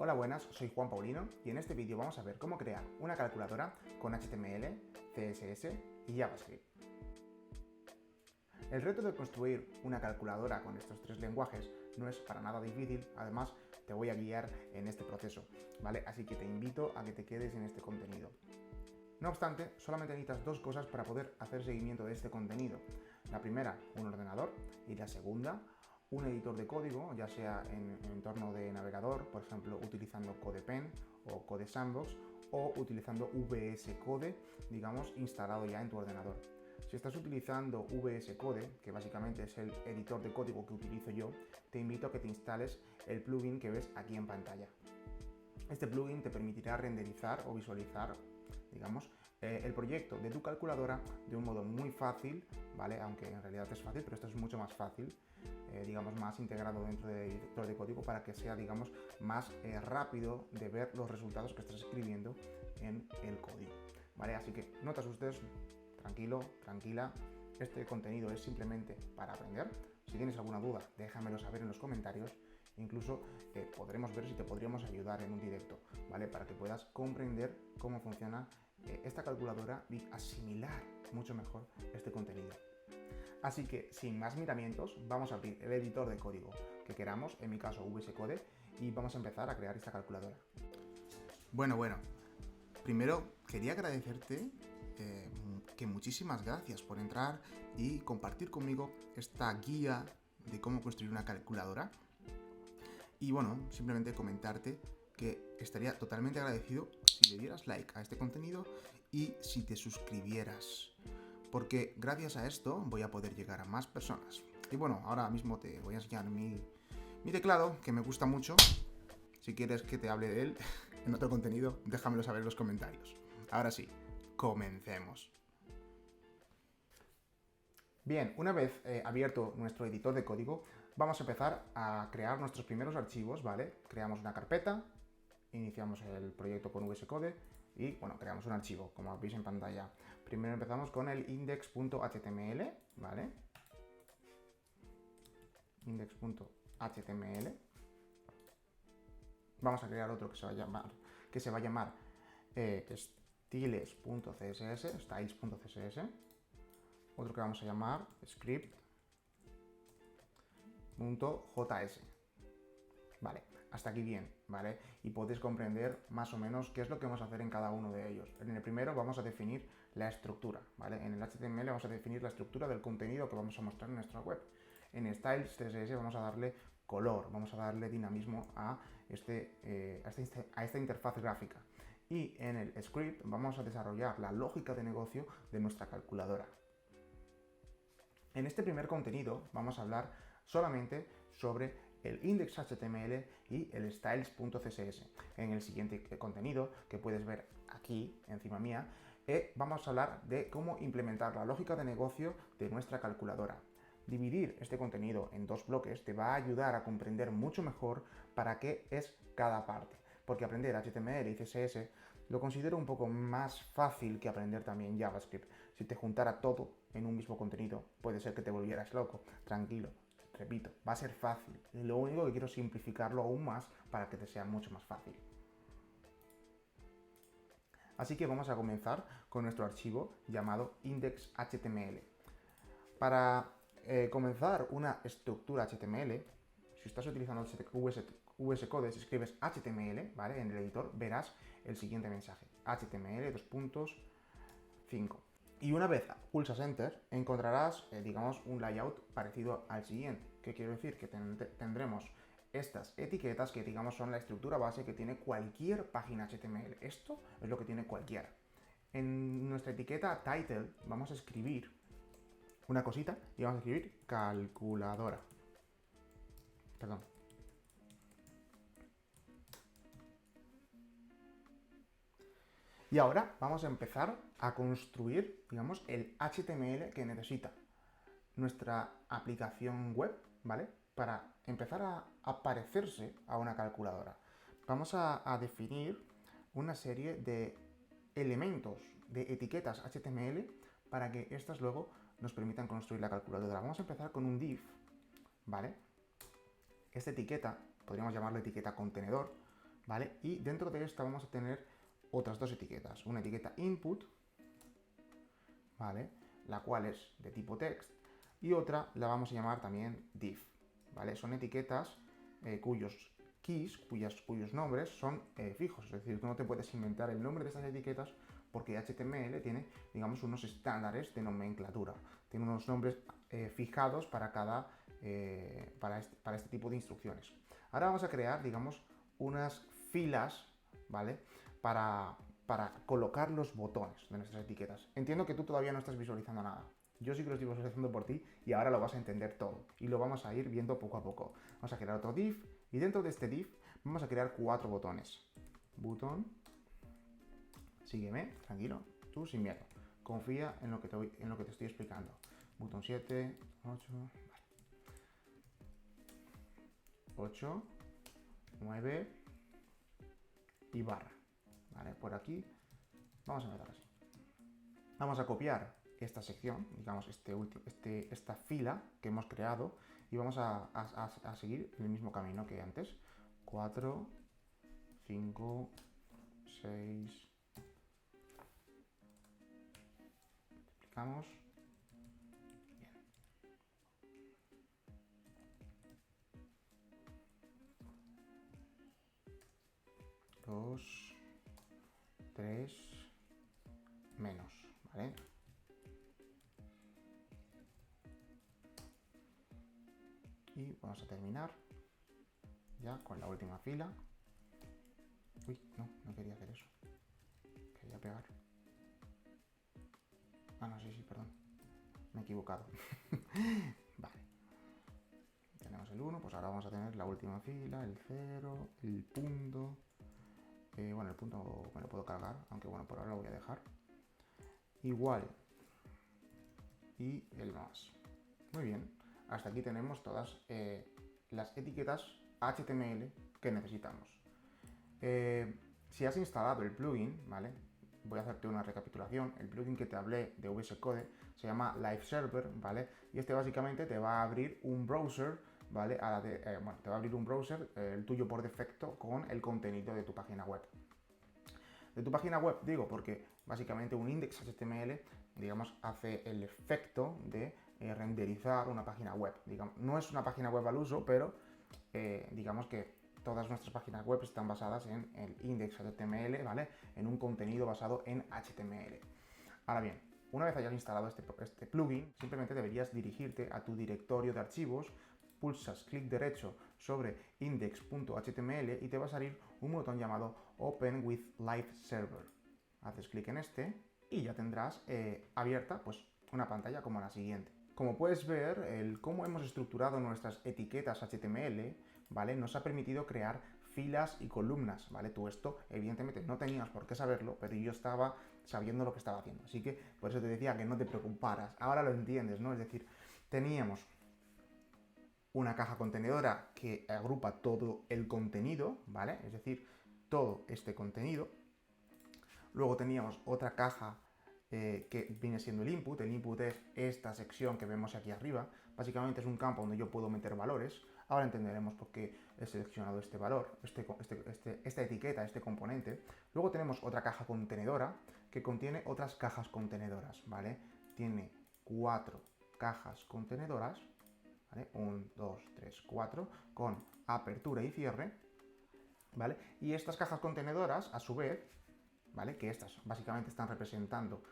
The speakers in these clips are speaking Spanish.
Hola, buenas, soy Juan Paulino y en este vídeo vamos a ver cómo crear una calculadora con HTML, CSS y JavaScript. El reto de construir una calculadora con estos tres lenguajes no es para nada difícil, además te voy a guiar en este proceso, ¿vale? Así que te invito a que te quedes en este contenido. No obstante, solamente necesitas dos cosas para poder hacer seguimiento de este contenido. La primera, un ordenador, y la segunda, un editor de código, ya sea en entorno de navegador, por ejemplo, utilizando CodePen o CodeSandbox, o utilizando VS Code, digamos, instalado ya en tu ordenador. Si estás utilizando VS Code, que básicamente es el editor de código que utilizo yo, te invito a que te instales el plugin que ves aquí en pantalla. Este plugin te permitirá renderizar o visualizar, digamos, el proyecto de tu calculadora de un modo muy fácil, ¿vale? Aunque en realidad es fácil, pero esto es mucho más fácil, digamos, más integrado dentro del editor de código para que sea, digamos, más rápido de ver los resultados que estás escribiendo en el código, ¿vale? Así que no te asustes, tranquilo, tranquila, este contenido es simplemente para aprender. Si tienes alguna duda, déjamelo saber en los comentarios. Incluso podremos ver si te podríamos ayudar en un directo, ¿vale? Para que puedas comprender cómo funciona esta calculadora y asimilar mucho mejor este contenido. Así que, sin más miramientos, vamos a abrir el editor de código que queramos, en mi caso VS Code, y vamos a empezar a crear esta calculadora. Bueno, primero quería agradecerte que muchísimas gracias por entrar y compartir conmigo esta guía de cómo construir una calculadora. Y bueno, simplemente comentarte que estaría totalmente agradecido si le dieras like a este contenido y si te suscribieras, porque gracias a esto voy a poder llegar a más personas. Y bueno, ahora mismo te voy a enseñar mi teclado, que me gusta mucho. Si quieres que te hable de él en otro contenido, déjamelo saber en los comentarios. Ahora sí, comencemos. Bien, una vez abierto nuestro editor de código, vamos a empezar a crear nuestros primeros archivos, ¿vale? Creamos una carpeta, iniciamos el proyecto con VS Code y, bueno, creamos un archivo, como veis en pantalla. Primero empezamos con el index.html, ¿vale? Index.html. Vamos a crear otro que se va a llamar styles.css. Otro que vamos a llamar script.js. Vale, hasta aquí bien, ¿vale? Y podéis comprender más o menos qué es lo que vamos a hacer en cada uno de ellos. En el primero vamos a definir la estructura, ¿vale? En el HTML vamos a definir la estructura del contenido que vamos a mostrar en nuestra web. En Styles CSS vamos a darle color, vamos a darle dinamismo a esta interfaz gráfica. Y en el script vamos a desarrollar la lógica de negocio de nuestra calculadora. En este primer contenido vamos a hablar solamente sobre el index.html y el styles.css. En el siguiente contenido, que puedes ver aquí encima mía, vamos a hablar de cómo implementar la lógica de negocio de nuestra calculadora. Dividir este contenido en dos bloques te va a ayudar a comprender mucho mejor para qué es cada parte, porque aprender HTML y CSS lo considero un poco más fácil que aprender también JavaScript. Si te juntara todo en un mismo contenido, puede ser que te volvieras loco. Tranquilo, repito, va a ser fácil. Lo único que quiero es simplificarlo aún más para que te sea mucho más fácil. Así que vamos a comenzar con nuestro archivo llamado index.html. Para comenzar una estructura HTML, si estás utilizando VS Code, si escribes HTML, ¿vale? En el editor verás el siguiente mensaje, HTML 2.5. Y una vez pulsas Enter, encontrarás, digamos, un layout parecido al siguiente. ¿Qué quiero decir? Que tendremos estas etiquetas que, digamos, son la estructura base que tiene cualquier página HTML. Esto es lo que tiene cualquiera. En nuestra etiqueta title vamos a escribir una cosita y vamos a escribir calculadora. Perdón. Y ahora vamos a empezar a construir, digamos, el HTML que necesita nuestra aplicación web, ¿vale? Para empezar a parecerse a una calculadora. Vamos a definir una serie de elementos, de etiquetas HTML para que estas luego nos permitan construir la calculadora. Vamos a empezar con un div, ¿vale? Esta etiqueta, podríamos llamarla etiqueta contenedor, ¿vale? Y dentro de esta vamos a tener otras dos etiquetas. Una etiqueta input, ¿vale? La cual es de tipo text, y otra la vamos a llamar también div, ¿vale? Son etiquetas cuyos keys, cuyos nombres son fijos, es decir, tú no te puedes inventar el nombre de estas etiquetas porque HTML tiene, digamos, unos estándares de nomenclatura, tiene unos nombres fijados para para este tipo de instrucciones. Ahora vamos a crear, digamos, unas filas, ¿vale? Para colocar los botones de nuestras etiquetas. Entiendo que tú todavía no estás visualizando nada. Yo sí que lo estoy visualizando por ti y ahora lo vas a entender todo. Y lo vamos a ir viendo poco a poco. Vamos a crear otro div y dentro de este div vamos a crear 4 botones. Button. Sígueme, tranquilo, tú sin miedo. Confía en lo que te estoy explicando. Botón 7, 8, vale. 8, 9 y barra. ¿Vale? Por aquí vamos a empezar así. Vamos a copiar esta sección, digamos esta fila que hemos creado y vamos a seguir el mismo camino que antes. 4, 5, 6. Duplicamos. Bien. 2, 3, menos, ¿vale? Y vamos a terminar ya con la última fila. Uy, no quería hacer eso. Quería pegar. Ah, no, sí, perdón. Me he equivocado. Vale. Tenemos el 1, pues ahora vamos a tener la última fila, el 0, el punto. Bueno, el punto me lo puedo cargar, aunque bueno, por ahora lo voy a dejar. Igual. Y el más. Muy bien. Hasta aquí tenemos todas las etiquetas HTML que necesitamos. Si has instalado el plugin, ¿vale? Voy a hacerte una recapitulación. El plugin que te hablé de VS Code se llama Live Server, ¿vale? Y este básicamente te va a abrir un browser, ¿vale? Te va a abrir un browser, el tuyo por defecto, con el contenido de tu página web. De tu página web, digo, porque básicamente un index HTML, digamos, hace el efecto de renderizar una página web. Digamos, no es una página web al uso, pero digamos que todas nuestras páginas web están basadas en el index HTML, ¿vale? En un contenido basado en HTML. Ahora bien, una vez hayas instalado este plugin, simplemente deberías dirigirte a tu directorio de archivos, pulsas clic derecho sobre index.html y te va a salir un botón llamado Open with Live Server. Haces clic en este y ya tendrás abierta pues, una pantalla como la siguiente. Como puedes ver, el cómo hemos estructurado nuestras etiquetas HTML, ¿vale? Nos ha permitido crear filas y columnas, ¿vale? Tú esto, evidentemente, no tenías por qué saberlo, pero yo estaba sabiendo lo que estaba haciendo. Así que por eso te decía que no te preocuparas. Ahora lo entiendes, ¿no? Es decir, teníamos una caja contenedora que agrupa todo el contenido, ¿vale? Es decir, todo este contenido. Luego teníamos otra caja que viene siendo el input. El input es esta sección que vemos aquí arriba. Básicamente es un campo donde yo puedo meter valores. Ahora entenderemos por qué he seleccionado este valor, esta etiqueta, este componente. Luego tenemos otra caja contenedora que contiene otras cajas contenedoras, ¿vale? Tiene 4 cajas contenedoras, ¿vale? 1, 2, 3, 4, con apertura y cierre, ¿vale? Y estas cajas contenedoras, a su vez, ¿vale? Que estas básicamente están representando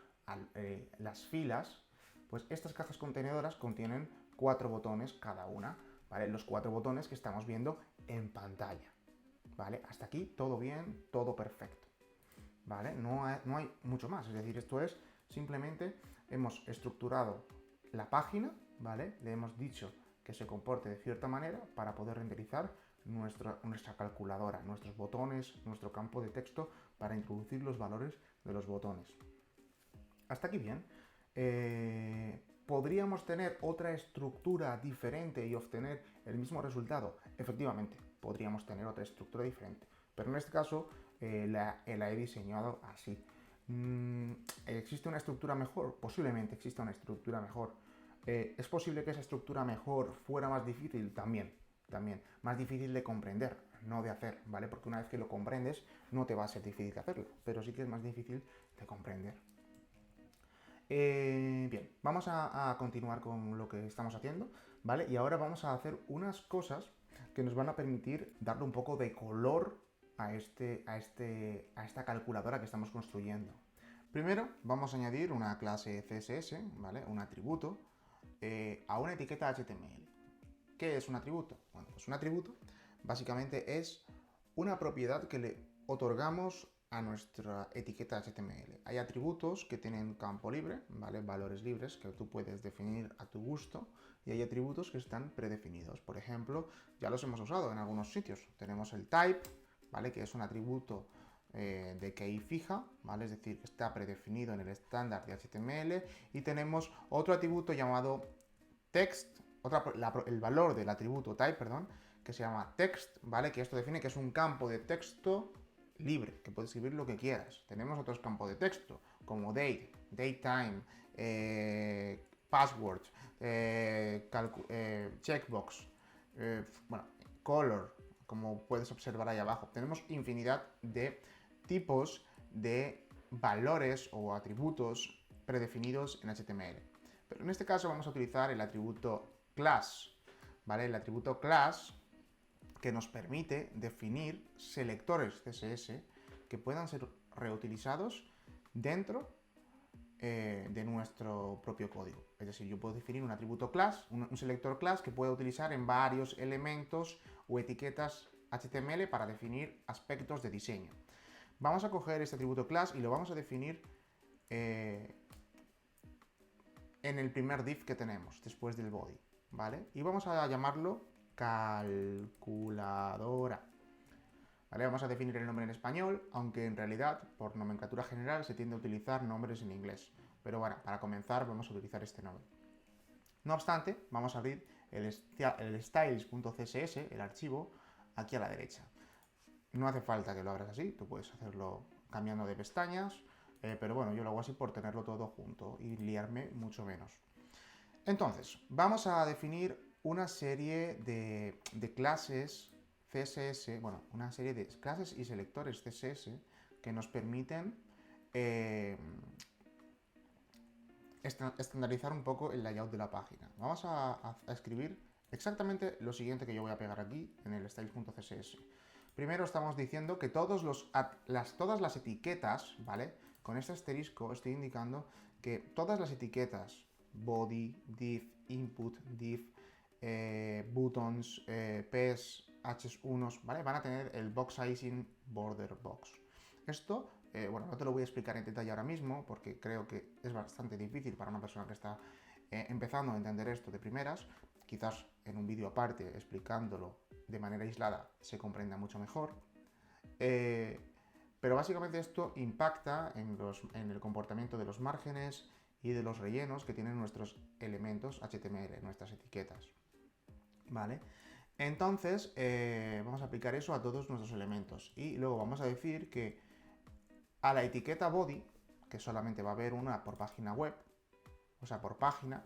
las filas, pues estas cajas contenedoras contienen 4 botones cada una, ¿vale? Los 4 botones que estamos viendo en pantalla, ¿vale? Hasta aquí todo bien, todo perfecto, ¿vale? No hay mucho más, es decir, esto es simplemente hemos estructurado la página, ¿vale? Le hemos dicho que se comporte de cierta manera para poder renderizar nuestra calculadora, nuestros botones, nuestro campo de texto para introducir los valores de los botones. Hasta aquí bien. ¿Podríamos tener otra estructura diferente y obtener el mismo resultado? Efectivamente, podríamos tener otra estructura diferente, pero en este caso la he diseñado así. ¿Existe una estructura mejor? Posiblemente exista una estructura mejor. ¿Es posible que esa estructura mejor fuera más difícil? También. Más difícil de comprender. no de hacer, ¿vale? Porque una vez que lo comprendes, no te va a ser difícil de hacerlo, pero sí que es más difícil de comprender. Bien, vamos a continuar con lo que estamos haciendo, ¿vale? Y ahora vamos a hacer unas cosas que nos van a permitir darle un poco de color a esta calculadora que estamos construyendo. Primero, vamos a añadir una clase CSS, ¿vale? Un atributo, a una etiqueta HTML. ¿Qué es un atributo? Bueno, pues un atributo básicamente es una propiedad que le otorgamos a nuestra etiqueta HTML. Hay atributos que tienen campo libre, ¿vale? Valores libres que tú puedes definir a tu gusto, y hay atributos que están predefinidos. Por ejemplo, ya los hemos usado en algunos sitios. Tenemos el type, ¿vale? Que es un atributo de key fija, ¿vale? Es decir, que está predefinido en el estándar de HTML, y tenemos otro atributo llamado text, el valor del atributo type, perdón, que se llama text, ¿vale? Que esto define que es un campo de texto libre, que puedes escribir lo que quieras. Tenemos otros campos de texto, como date, datetime, password, checkbox, bueno, color, como puedes observar ahí abajo. Tenemos infinidad de tipos de valores o atributos predefinidos en HTML. Pero en este caso vamos a utilizar el atributo class, ¿vale? El atributo class que nos permite definir selectores CSS que puedan ser reutilizados dentro de nuestro propio código. Es decir, yo puedo definir un atributo class, un selector class que puedo utilizar en varios elementos o etiquetas HTML para definir aspectos de diseño. Vamos a coger este atributo class y lo vamos a definir en el primer div que tenemos, después del body, ¿vale? Y vamos a llamarlo calculadora. ¿Vale? Vamos a definir el nombre en español, aunque en realidad, por nomenclatura general, se tiende a utilizar nombres en inglés. Pero bueno, para comenzar vamos a utilizar este nombre. No obstante, vamos a abrir el styles.css, el archivo, aquí a la derecha. No hace falta que lo abras así, tú puedes hacerlo cambiando de pestañas, pero bueno, yo lo hago así por tenerlo todo junto y liarme mucho menos. Entonces, vamos a definir una serie de clases CSS, bueno, una serie de clases y selectores CSS que nos permiten estandarizar un poco el layout de la página. Vamos a escribir exactamente lo siguiente que yo voy a pegar aquí en el styles.css. Primero estamos diciendo que todas las etiquetas, ¿vale? Con este asterisco estoy indicando que todas las etiquetas, body, div, input, div, buttons, ps, h1, ¿vale? Van a tener el box sizing border box. Esto, bueno, no te lo voy a explicar en detalle ahora mismo porque creo que es bastante difícil para una persona que está empezando a entender esto de primeras. Quizás en un vídeo aparte explicándolo de manera aislada se comprenda mucho mejor. Pero básicamente esto impacta en el comportamiento de los márgenes y de los rellenos que tienen nuestros elementos HTML, nuestras etiquetas. ¿Vale? Entonces, vamos a aplicar eso a todos nuestros elementos. Y luego vamos a decir que a la etiqueta body, que solamente va a haber una por página web, o sea, por página,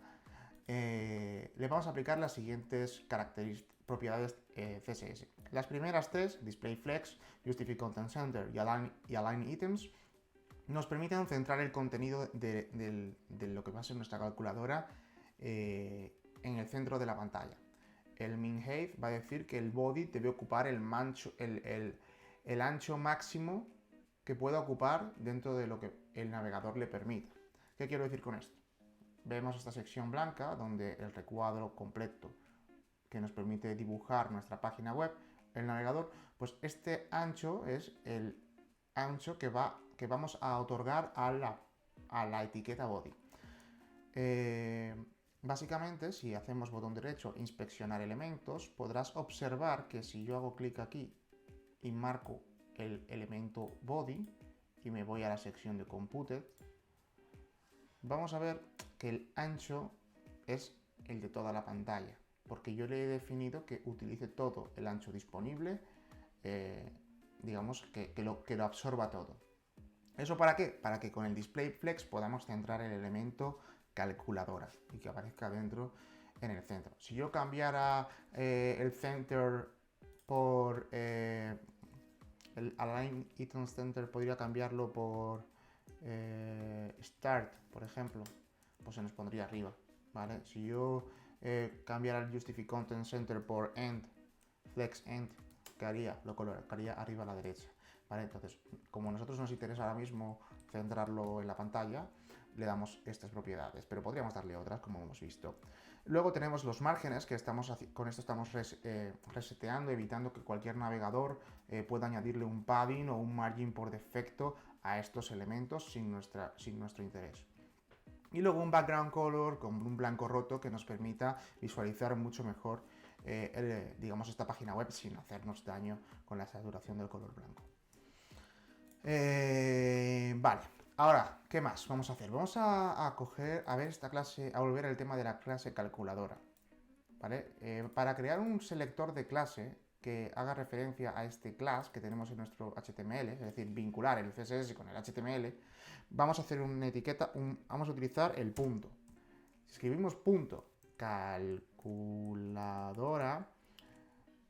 le vamos a aplicar las siguientes propiedades CSS. Las primeras tres, Display Flex, Justify Content Center y Align Items, nos permiten centrar el contenido de lo que va a ser nuestra calculadora en el centro de la pantalla. El min height va a decir que el body debe ocupar el ancho máximo que pueda ocupar dentro de lo que el navegador le permita. ¿Qué quiero decir con esto? Vemos esta sección blanca donde el recuadro completo que nos permite dibujar nuestra página web, el navegador, pues este ancho es el ancho que vamos a otorgar a la etiqueta body. Básicamente, si hacemos botón derecho, inspeccionar elementos, podrás observar que si yo hago clic aquí y marco el elemento body y me voy a la sección de computed, vamos a ver que el ancho es el de toda la pantalla, porque yo le he definido que utilice todo el ancho disponible, digamos que lo absorba todo. ¿Eso para qué? Para que con el display flex podamos centrar el elemento calculadora y que aparezca dentro en el centro. Si yo cambiara el center por el Align Item Center, podría cambiarlo por Start, por ejemplo, pues se nos pondría arriba, ¿vale? Si yo cambiara el Justify Content Center por End, Flex End, ¿qué haría? Lo colocaría arriba a la derecha, ¿vale? Entonces, como a nosotros nos interesa ahora mismo centrarlo en la pantalla, le damos estas propiedades, pero podríamos darle otras, como hemos visto. Luego tenemos los márgenes, que con esto estamos reseteando, evitando que cualquier navegador pueda añadirle un padding o un margin por defecto a estos elementos sin nuestro interés. Y luego un background color con un blanco roto que nos permita visualizar mucho mejor digamos, esta página web sin hacernos daño con la saturación del color blanco. Vale, ahora, ¿qué más vamos a hacer? Vamos a ver esta clase, a volver al tema de la clase calculadora, ¿vale? Para crear un selector de clase que haga referencia a este class que tenemos en nuestro HTML, es decir, vincular el CSS con el HTML, vamos a hacer una etiqueta, vamos a utilizar el punto. Si escribimos punto calculadora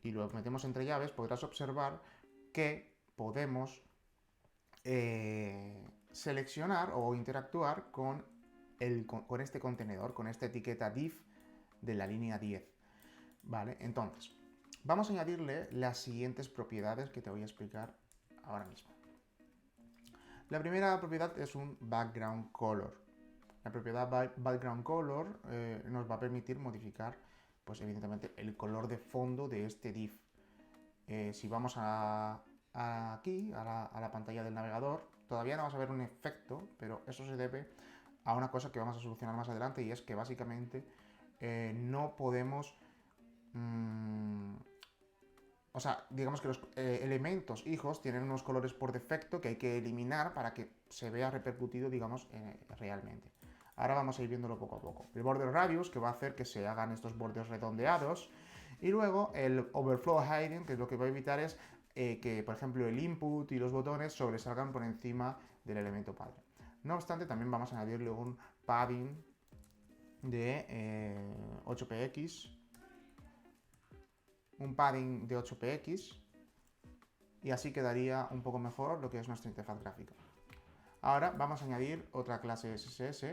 y lo metemos entre llaves, podrás observar que podemos seleccionar o interactuar con este contenedor, con esta etiqueta div de la línea 10. Vale, entonces, vamos a añadirle las siguientes propiedades que te voy a explicar ahora mismo. La primera propiedad es un background color. La propiedad background color nos va a permitir modificar, pues evidentemente, el color de fondo de este div. Si vamos aquí, a la pantalla del navegador, todavía no vamos a ver un efecto, pero eso se debe a una cosa que vamos a solucionar más adelante, y es que básicamente no podemos... o sea, digamos que los elementos hijos tienen unos colores por defecto que hay que eliminar para que se vea repercutido, digamos, realmente. Ahora vamos a ir viéndolo poco a poco. El border radius, que va a hacer que se hagan estos bordes redondeados. Y luego el overflow hiding, que es lo que va a evitar es que, por ejemplo, el input y los botones sobresalgan por encima del elemento padre. No obstante, también vamos a añadirle un padding de 8px, un padding de 8px, y así quedaría un poco mejor lo que es nuestra interfaz gráfica. Ahora vamos a añadir otra clase CSS,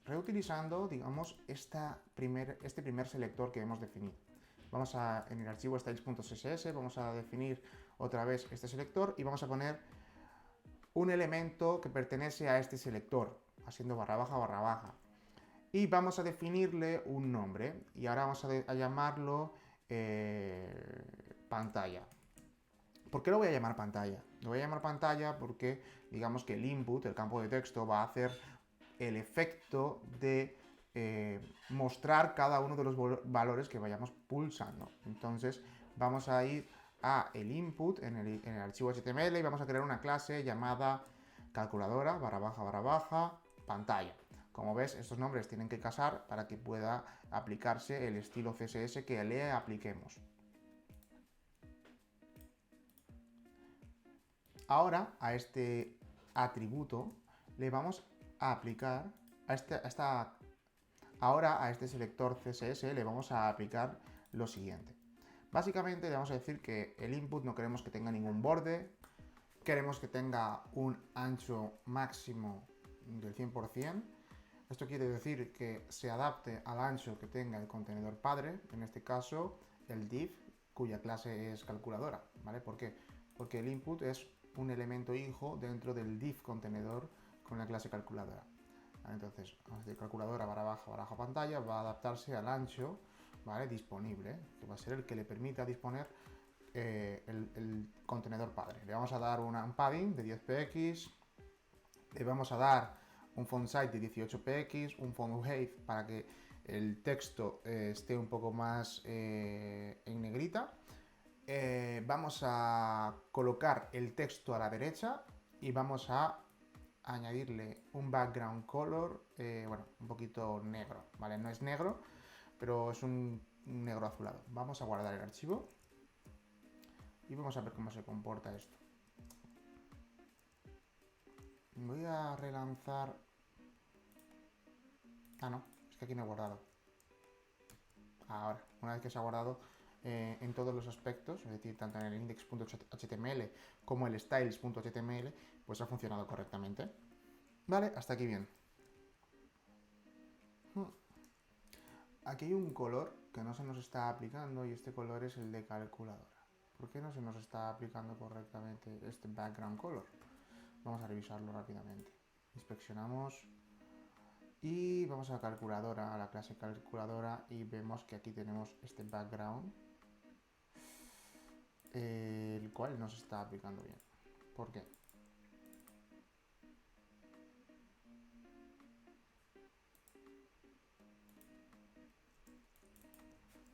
reutilizando, digamos, este primer selector que hemos definido. En el archivo styles.css vamos a definir otra vez este selector y vamos a poner un elemento que pertenece a este selector, haciendo barra baja, y vamos a definirle un nombre, y ahora vamos a llamarlo pantalla. ¿Por qué lo voy a llamar pantalla? Lo voy a llamar pantalla porque, digamos que el input, el campo de texto, va a hacer el efecto de mostrar cada uno de los valores que vayamos pulsando. Entonces vamos a ir a el input en el archivo HTML y vamos a crear una clase llamada calculadora barra baja pantalla. Como ves, estos nombres tienen que casar para que pueda aplicarse el estilo CSS que le apliquemos. Ahora a este atributo le vamos a aplicar ahora a este selector CSS le vamos a aplicar lo siguiente. Básicamente le vamos a decir que el input no queremos que tenga ningún borde, queremos que tenga un ancho máximo del 100%. Esto quiere decir que se adapte al ancho que tenga el contenedor padre, en este caso el div, cuya clase es calculadora, ¿vale? ¿Por qué? Porque el input es un elemento hijo dentro del div contenedor con la clase calculadora. Entonces, de calculadora barra baja pantalla va a adaptarse al ancho, ¿vale?, disponible, que va a ser el que le permita disponer el contenedor padre. Le vamos a dar un padding de 10px, le vamos a dar un font size de 18px, un font height para que el texto esté un poco más en negrita. Vamos a colocar el texto a la derecha y vamos a añadirle un background color, bueno, un poquito negro, ¿vale? No es negro, pero es un negro azulado. Vamos a guardar el archivo y vamos a ver cómo se comporta esto. Voy a relanzar... Ah, no, es que aquí no he guardado. Ahora, una vez que se ha guardado, en todos los aspectos, es decir, tanto en el index.html como el styles.html, pues ha funcionado correctamente. Vale, hasta aquí bien. Aquí hay un color que no se nos está aplicando y este color es el de calculadora. ¿Por qué no se nos está aplicando correctamente este background color? Vamos a revisarlo rápidamente. Inspeccionamos y vamos a calculadora, a la clase calculadora, y vemos que aquí tenemos este background, el cual no se está aplicando bien. ¿Por qué?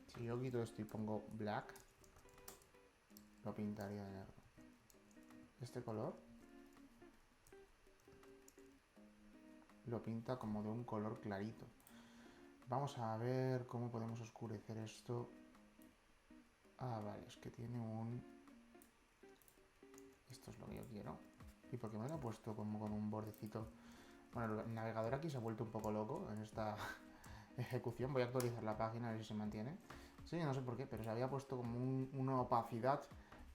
Si yo quito esto y pongo black, lo pintaría de negro. Este color lo pinta como de un color clarito. Vamos a ver cómo podemos oscurecer esto. Ah, vale, es que tiene un... Esto es lo que yo quiero. ¿Y por qué me lo he puesto como con un bordecito? Bueno, el navegador aquí se ha vuelto un poco loco en esta ejecución. Voy a actualizar la página a ver si se mantiene. Sí, no sé por qué, pero se había puesto como una opacidad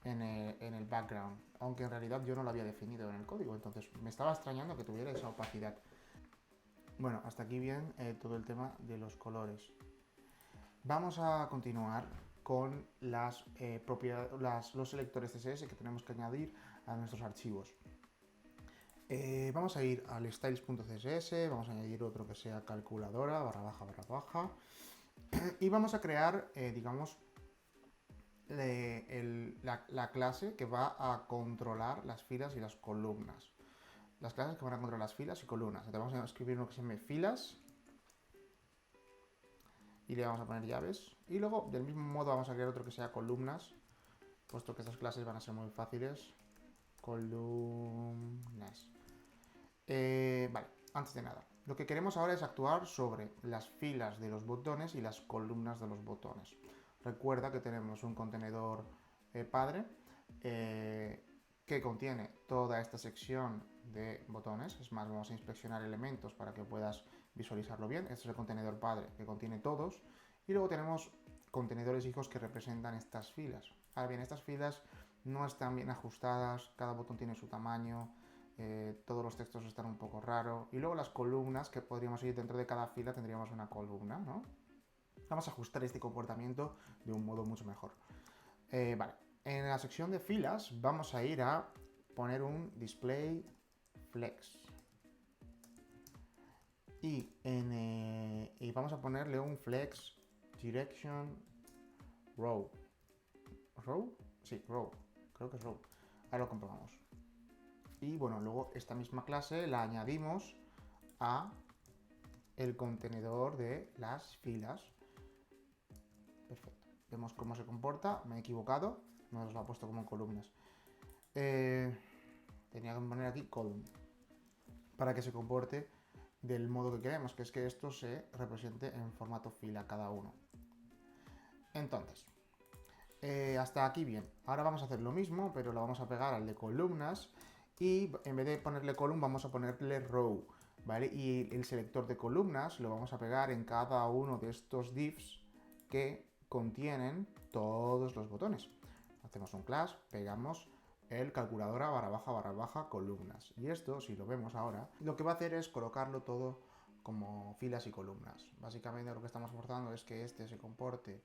en el background, aunque en realidad yo no lo había definido en el código, entonces me estaba extrañando que tuviera esa opacidad. Bueno, hasta aquí bien todo el tema de los colores. Vamos a continuar con los selectores CSS que tenemos que añadir a nuestros archivos. Vamos a ir al styles.css, vamos a añadir otro que sea calculadora, barra baja, y vamos a crear, digamos, la clase que va a controlar las filas y las columnas. Las clases que van a controlar las filas y columnas. Entonces vamos a escribir uno que se llame filas y le vamos a poner llaves. Y luego, del mismo modo, vamos a crear otro que sea columnas, puesto que estas clases van a ser muy fáciles. Columnas. Vale, antes de nada, lo que queremos ahora es actuar sobre las filas de los botones y las columnas de los botones. Recuerda que tenemos un contenedor padre que contiene toda esta sección de botones. Es más, vamos a inspeccionar elementos para que puedas visualizarlo bien. Este es el contenedor padre que contiene todos. Y luego tenemos contenedores hijos que representan estas filas. Ahora bien, estas filas no están bien ajustadas, cada botón tiene su tamaño, todos los textos están un poco raros. Y luego las columnas, que podríamos ir dentro de cada fila, tendríamos una columna, ¿no? Vamos a ajustar este comportamiento de un modo mucho mejor. Vale, en la sección de filas vamos a ir a poner un display flex. Y vamos a ponerle un flex direction row. ¿Row? Sí, row. Creo que es row. Ahora lo comprobamos. Y bueno, luego esta misma clase la añadimos a el contenedor de las filas. Perfecto. Vemos cómo se comporta. Me he equivocado. No nos lo ha puesto como en columnas. Tenía que poner aquí column para que se comporte del modo que queremos, que es que esto se represente en formato fila cada uno. Entonces, hasta aquí bien. Ahora vamos a hacer lo mismo, pero lo vamos a pegar al de columnas y en vez de ponerle column vamos a ponerle row, ¿vale? Y el selector de columnas lo vamos a pegar en cada uno de estos divs que contienen todos los botones. Hacemos un class, pegamos el calculadora barra baja columnas. Y esto, si lo vemos ahora, lo que va a hacer es colocarlo todo como filas y columnas. Básicamente lo que estamos forzando es que este se comporte,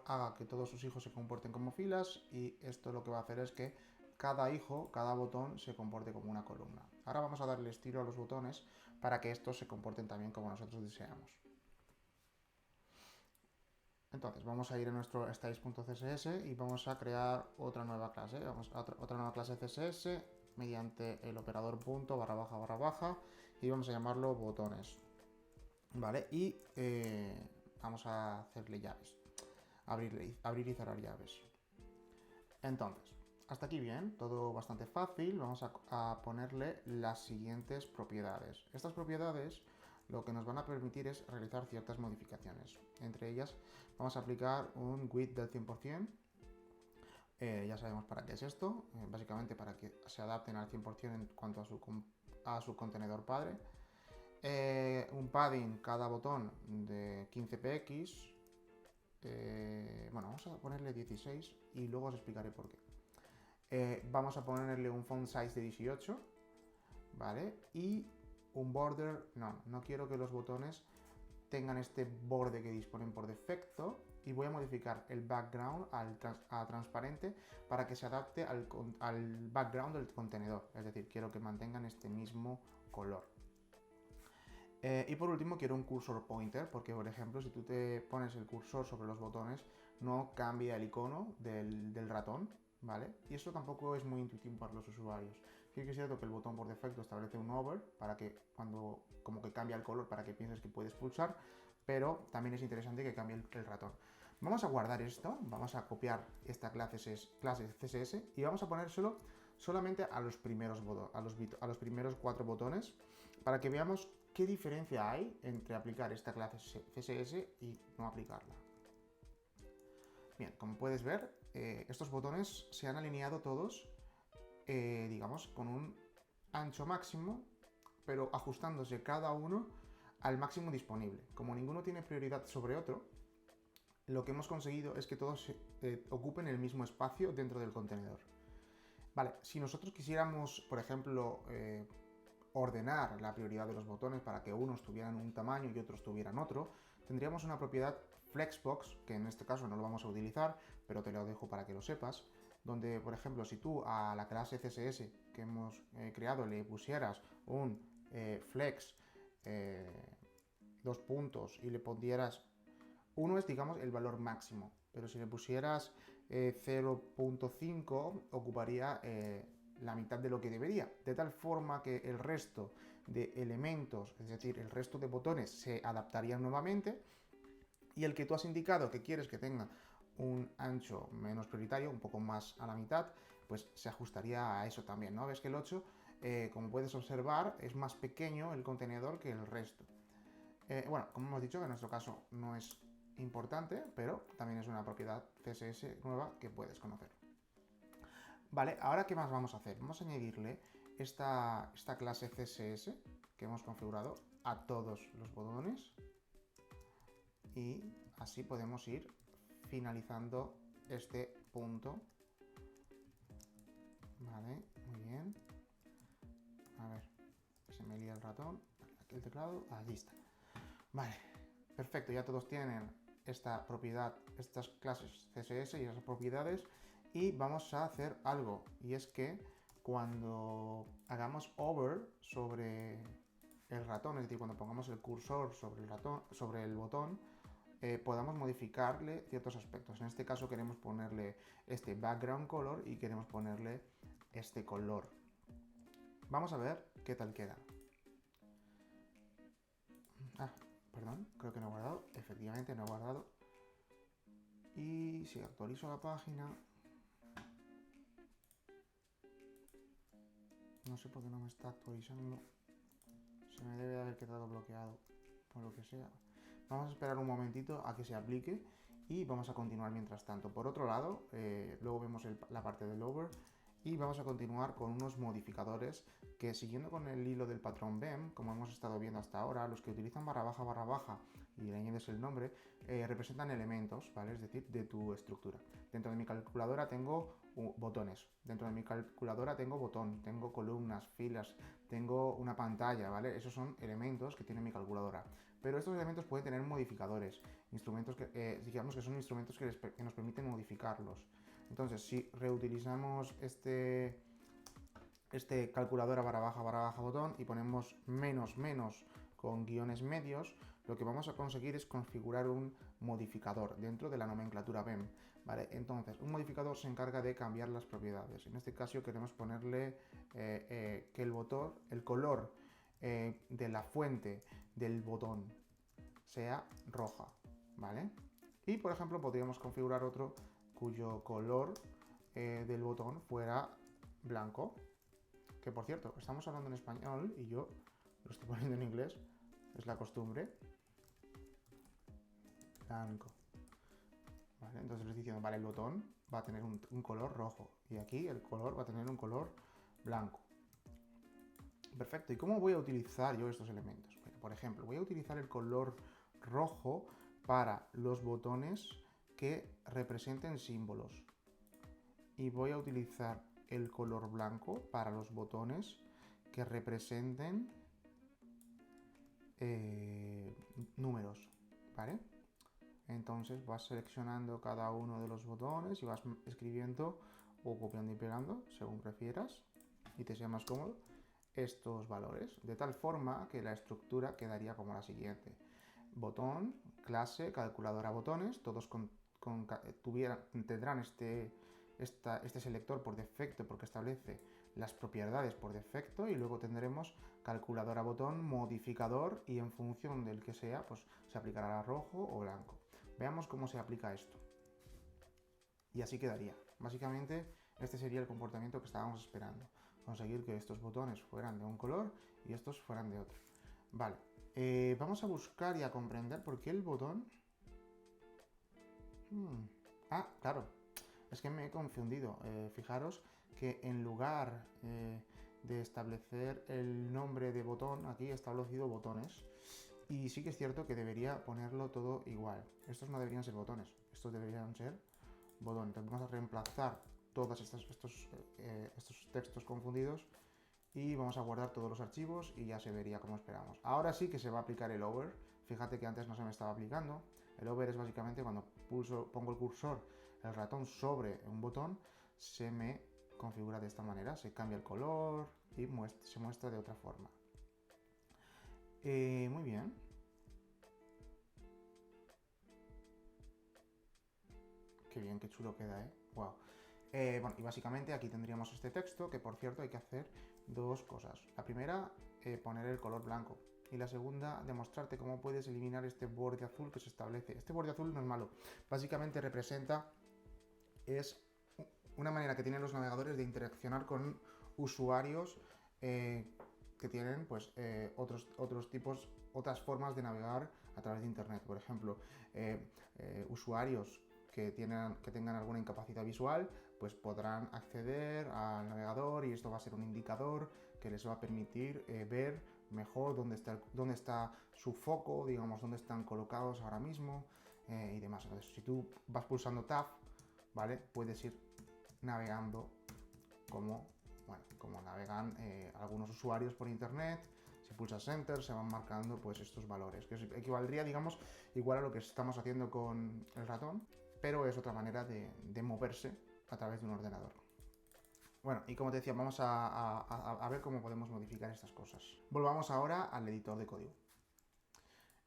haga que todos sus hijos se comporten como filas, y esto lo que va a hacer es que cada hijo, cada botón se comporte como una columna. Ahora vamos a darle estilo a los botones para que estos se comporten también como nosotros deseamos. Entonces vamos a ir a nuestro styles.css y vamos a crear otra nueva clase. Vamos a otra nueva clase CSS mediante el operador punto barra baja y vamos a llamarlo botones. Vale, y vamos a hacerle llaves. Abrir y cerrar llaves. Entonces, hasta aquí bien, todo bastante fácil. Vamos a ponerle las siguientes propiedades. Estas propiedades lo que nos van a permitir es realizar ciertas modificaciones. Entre ellas vamos a aplicar un width del 100%. Ya sabemos para qué es esto. Básicamente para que se adapten al 100% en cuanto a su contenedor padre. Un padding cada botón de 15 px. bueno, vamos a ponerle 16 y luego os explicaré por qué. Vamos a ponerle un font size de 18, ¿vale? Y un border, no quiero que los botones tengan este borde que disponen por defecto, y voy a modificar el background a transparente para que se adapte al background del contenedor, es decir, quiero que mantengan este mismo color. Y por último quiero un cursor pointer, porque por ejemplo si tú te pones el cursor sobre los botones no cambia el icono del ratón, ¿vale? Y eso tampoco es muy intuitivo para los usuarios. Sí que es cierto que el botón por defecto establece un hover para que cuando como que cambia el color para que pienses que puedes pulsar, pero también es interesante que cambie el ratón. Vamos a guardar esto, vamos a copiar esta clase CSS y vamos a ponérselo solamente a los primeros a los primeros 4 botones para que veamos qué diferencia hay entre aplicar esta clase CSS y no aplicarla. Bien, como puedes ver, estos botones se han alineado todos, digamos, con un ancho máximo, pero ajustándose cada uno al máximo disponible. Como ninguno tiene prioridad sobre otro, lo que hemos conseguido es que todos ocupen el mismo espacio dentro del contenedor. Vale, si nosotros quisiéramos, por ejemplo, ordenar la prioridad de los botones para que unos tuvieran un tamaño y otros tuvieran otro, tendríamos una propiedad flexbox, que en este caso no lo vamos a utilizar, pero te lo dejo para que lo sepas, donde, por ejemplo, si tú a la clase CSS que hemos creado le pusieras un flex, dos puntos, y le pondieras, uno es, digamos, el valor máximo, pero si le pusieras 0.5 ocuparía la mitad de lo que debería, de tal forma que el resto de elementos, es decir, el resto de botones se adaptarían nuevamente, y el que tú has indicado que quieres que tenga un ancho menos prioritario, un poco más a la mitad, pues se ajustaría a eso también, ¿no? Ves que el 8, como puedes observar, es más pequeño el contenedor que el resto. Bueno, como hemos dicho, que en nuestro caso no es importante, pero también es una propiedad CSS nueva que puedes conocer. Vale, ahora ¿qué más vamos a hacer? Vamos a añadirle esta clase CSS que hemos configurado a todos los botones, y así podemos ir finalizando este punto. Vale, muy bien. A ver, se me lía el ratón, aquí el teclado, allí está. Vale, perfecto, ya todos tienen esta propiedad, estas clases CSS y esas propiedades, y vamos a hacer algo, y es que cuando hagamos hover sobre el ratón, es decir, cuando pongamos el cursor sobre el ratón, sobre el botón, podamos modificarle ciertos aspectos. En este caso queremos ponerle este background color y queremos ponerle este color. Vamos a ver qué tal queda. Perdón, creo que no he guardado. Efectivamente no he guardado. Y si actualizo la página, no sé por qué no me está actualizando. Se me debe de haber quedado bloqueado, por lo que sea. Vamos a esperar un momentito a que se aplique y vamos a continuar mientras tanto. Por otro lado, luego vemos la parte del over, y vamos a continuar con unos modificadores que, siguiendo con el hilo del patrón BEM, como hemos estado viendo hasta ahora, los que utilizan barra baja y le añades el nombre, representan elementos, ¿vale? Es decir, de tu estructura. Dentro de mi calculadora tengo botones, dentro de mi calculadora tengo botón, tengo columnas, filas, tengo una pantalla, ¿vale? Esos son elementos que tiene mi calculadora. Pero estos elementos pueden tener modificadores, instrumentos que, digamos que son instrumentos que nos permiten modificarlos. Entonces, si reutilizamos este calculadora barra baja botón y ponemos menos con guiones medios, lo que vamos a conseguir es configurar un modificador dentro de la nomenclatura BEM, ¿vale? Entonces, un modificador se encarga de cambiar las propiedades. En este caso queremos ponerle que el color de la fuente del botón sea roja, ¿vale? Y, por ejemplo, podríamos configurar otro cuyo color del botón fuera blanco, que por cierto, estamos hablando en español y yo lo estoy poniendo en inglés, es la costumbre. Blanco. Vale, entonces le estoy diciendo, vale, el botón va a tener un color rojo y aquí el color va a tener un color blanco. Perfecto, ¿y cómo voy a utilizar yo estos elementos? Bueno, por ejemplo, voy a utilizar el color rojo para los botones que representen símbolos. Y voy a utilizar el color blanco para los botones que representen números, ¿vale? Entonces vas seleccionando cada uno de los botones y vas escribiendo o copiando y pegando, según prefieras y te sea más cómodo, estos valores, de tal forma que la estructura quedaría como la siguiente. Botón, clase, calculadora botones, todos tendrán este selector por defecto porque establece las propiedades por defecto, y luego tendremos calculadora botón, modificador, y en función del que sea, pues se aplicará rojo o blanco. Veamos cómo se aplica esto. Y así quedaría. Básicamente este sería el comportamiento que estábamos esperando. Conseguir que estos botones fueran de un color y estos fueran de otro. Vale, vamos a buscar y a comprender por qué el botón... Ah, claro, es que me he confundido. Fijaros que en lugar de establecer el nombre de botón, aquí he establecido botones. Y sí que es cierto que debería ponerlo todo igual. Estos no deberían ser botones, estos deberían ser botones. Entonces vamos a reemplazar todos estos textos confundidos y vamos a guardar todos los archivos y ya se vería como esperamos. Ahora sí que se va a aplicar el over. Fíjate que antes no se me estaba aplicando. El over es básicamente cuando pongo el cursor, el ratón sobre un botón, se me configura de esta manera, se cambia el color y se muestra de otra forma. Muy bien. Qué bien, qué chulo queda, ¿eh? Wow. Bueno, y básicamente aquí tendríamos este texto, que por cierto hay que hacer dos cosas. La primera, poner el color blanco. Y la segunda, demostrarte cómo puedes eliminar este borde azul que se establece. Este borde azul no es malo. Básicamente es una manera que tienen los navegadores de interaccionar con usuarios que tienen pues otras formas de navegar a través de internet. Por ejemplo, usuarios que tengan alguna incapacidad visual, pues podrán acceder al navegador y esto va a ser un indicador que les va a permitir ver mejor dónde está su foco, digamos, dónde están colocados ahora mismo y demás. Entonces, si tú vas pulsando Tab, ¿vale? Puedes ir navegando como navegan algunos usuarios por internet. Si pulsas Enter se van marcando pues estos valores, que equivaldría, digamos, igual a lo que estamos haciendo con el ratón, pero es otra manera de moverse a través de un ordenador. Bueno, y como te decía, vamos a ver cómo podemos modificar estas cosas. Volvamos ahora al editor de código.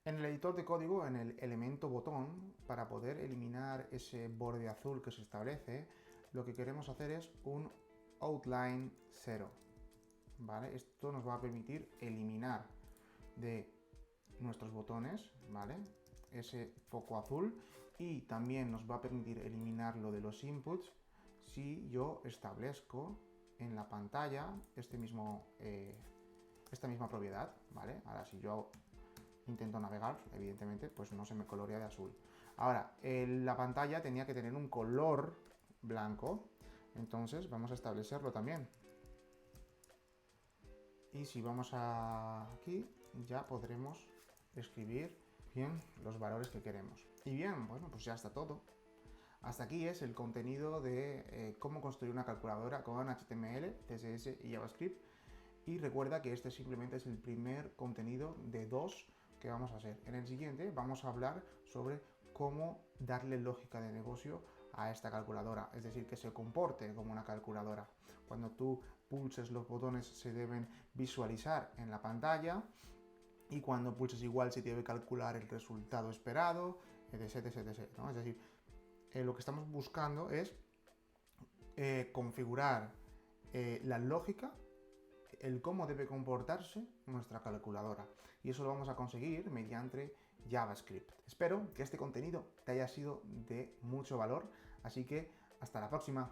En el editor de código, en el elemento botón, para poder eliminar ese borde azul que se establece, lo que queremos hacer es un outline 0. ¿Vale? Esto nos va a permitir eliminar de nuestros botones, ¿vale?, ese foco azul, y también nos va a permitir eliminarlo de los inputs si yo establezco en la pantalla esta misma propiedad, ¿vale? Ahora, si yo intento navegar, evidentemente, pues no se me colorea de azul. Ahora, la pantalla tenía que tener un color blanco, entonces vamos a establecerlo también. Y si vamos aquí, ya podremos escribir bien los valores que queremos. Y bien, bueno, pues ya está todo. Hasta aquí es el contenido de cómo construir una calculadora con HTML, CSS y JavaScript. Y recuerda que este simplemente es el primer contenido de 2 que vamos a hacer. En el siguiente vamos a hablar sobre cómo darle lógica de negocio a esta calculadora, es decir, que se comporte como una calculadora. Cuando tú pulses los botones se deben visualizar en la pantalla, y cuando pulses igual se debe calcular el resultado esperado, etc, etc, ¿no? Es decir, lo que estamos buscando es configurar la lógica, el cómo debe comportarse nuestra calculadora, y eso lo vamos a conseguir mediante JavaScript. Espero que este contenido te haya sido de mucho valor, así que hasta la próxima.